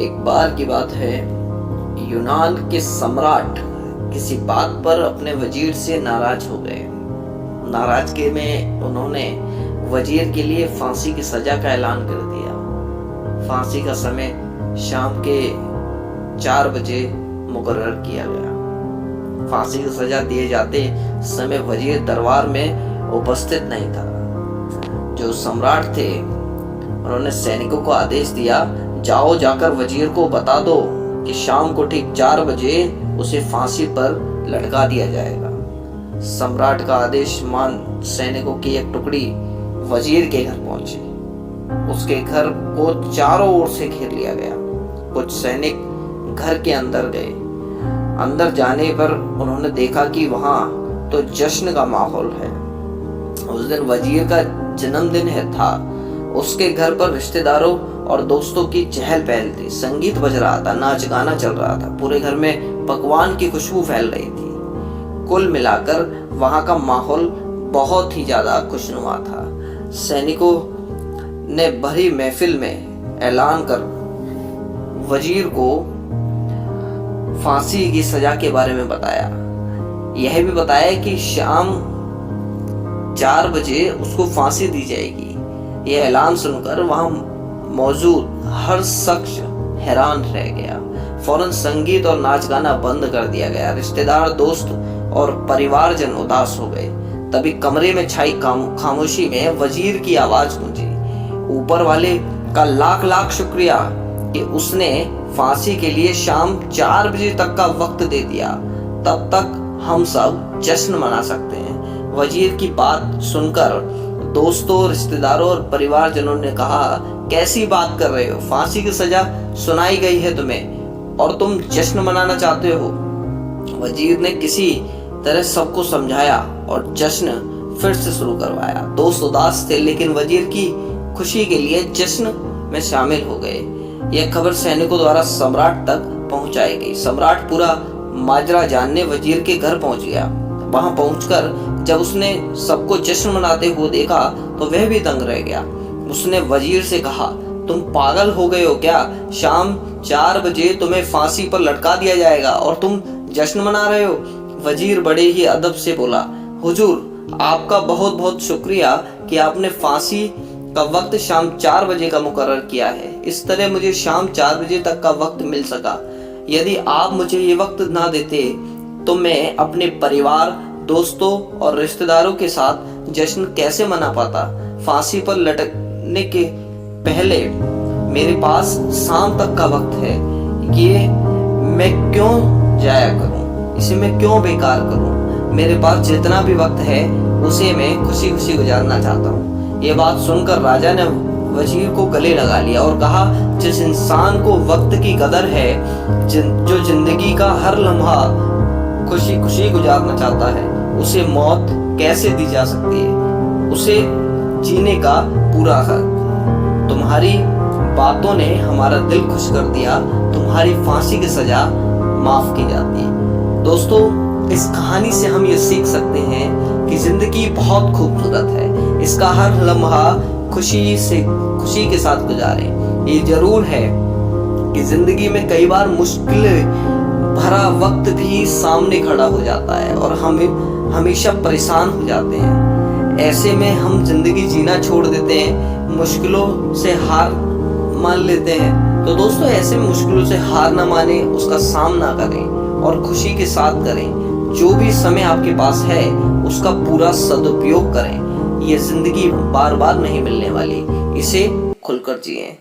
एक बार की बात है, यूनान के सम्राट किसी बात पर अपने वजीर से नाराज हो गए। नाराजगी में उन्होंने वजीर के लिए फांसी की सजा का ऐलान कर दिया। फांसी का समय शाम के 4 बजे मुकर्रर किया गया। फांसी की सजा दिए जाते समय वजीर दरबार में उपस्थित नहीं था। जो सम्राट थे उन्होंने सैनिकों को आदेश दिया, जाओ जाकर वजीर को बता दो कि शाम को ठीक 4 बजे उसे फांसी पर लटका दिया जाएगा। सम्राट का आदेश मान सैनिकों की एक टुकड़ी वजीर के घर पहुंची। उसके घर को चारों ओर से घेर लिया गया। कुछ सैनिक घर के अंदर गए। अंदर जाने पर उन्होंने देखा कि वहां तो जश्न का माहौल है। उस दिन वजीर का जन्मदिन था। उसके घर पर रिश्तेदारों और दोस्तों की चहल पहल थी। संगीत बज रहा था, नाच गाना चल रहा था। पूरे घर में पकवान की खुशबू फैल रही थी। कुल मिलाकर वहां का माहौल बहुत ही ज्यादा खुशनुमा था। सैनिकों ने भरी महफिल में ऐलान कर वजीर को फांसी की सजा के बारे में बताया। यह भी बताया कि शाम 4 बजे उसको फांसी दी जाएगी। यह ऐलान सुनकर वहां मौजूद हर शख्स हैरान रह गया। फौरन संगीत और नाच गाना बंद कर दिया गया। रिश्तेदार, दोस्त और परिवारजन उदास हो गए। तभी कमरे में छाई खामोशी में वजीर की आवाज गूंजी, ऊपर वाले का लाख लाख शुक्रिया कि उसने फांसी के लिए शाम 4 बजे तक का वक्त दे दिया। तब तक हम सब जश्न मना सकते हैं। वजीर की बात सुनकर दोस्तों, रिश्तेदारों और परिवारजनों ने कहा, कैसी बात कर रहे हो? फांसी की सजा सुनाई गई है तुम्हें और तुम जश्न मनाना चाहते हो? वजीर ने किसी तरह सबको समझाया और जश्न फिर से शुरू करवाया। दोस्त उदास थे लेकिन वजीर की खुशी के लिए जश्न में शामिल हो गए। यह खबर सैनिकों द्वारा सम्राट तक पहुंचाई गई। सम्राट पूरा माजरा जानने वजीर के घर पहुंच गया। वहां पहुंचकर जब उसने सबको जश्न मनाते हुए देखा तो वह भी दंग रह गया। उसने वजीर से कहा, तुम पागल हो गए हो क्या? शाम 4 बजे तुम्हें फांसी पर लटका दिया जाएगा और तुम जश्न मना रहे हो? वजीर बड़े ही अदब से बोला, हुजूर, आपका बहुत बहुत शुक्रिया कि आपने फांसी का वक्त शाम 4 बजे का मुकर्रर किया है। इस तरह मुझे शाम 4 बजे तक का वक्त मिल सका। यदि आप मुझे ये वक्त ना देते तो मैं अपने परिवार, दोस्तों और रिश्तेदारों के साथ जश्न कैसे मना पाता? फांसी पर लटकने के पहले मेरे पास शाम तक का वक्त है। ये मैं क्यों जाया करूं? इसे मैं क्यों बेकार करूं? मेरे पास जितना भी वक्त है उसे मैं खुशी खुशी गुजारना चाहता हूं। ये बात सुनकर राजा ने वजीर को गले लगा लिया और कहा, जिस इंसान को वक्त की कदर है, जो जिंदगी का हर लम्हा खुशी खुशी गुजारना चाहता है, उसे मौत कैसे दी जा सकती है? उसे जीने का पूरा हक। तुम्हारी बातों ने हमारा दिल खुश कर दिया। तुम्हारी फांसी की सजा माफ की जाती है। दोस्तों, इस कहानी से हम ये सीख सकते हैं कि जिंदगी बहुत खूबसूरत है। इसका हर लम्हा खुशी के साथ गुजारें। ये जरूर है कि जिंदगी में कई बार मुश्किल भरा वक्त भी सामने खड़ा हो जाता है और हम हमेशा परेशान हो जाते हैं। ऐसे में हम जिंदगी जीना छोड़ देते हैं, मुश्किलों से हार मान लेते हैं। तो दोस्तों, ऐसे में मुश्किलों से हार ना माने, उसका सामना करें और खुशी के साथ करें। जो भी समय आपके पास है उसका पूरा सदुपयोग करें। ये जिंदगी बार बार नहीं मिलने वाली, इसे खुलकर जिएं।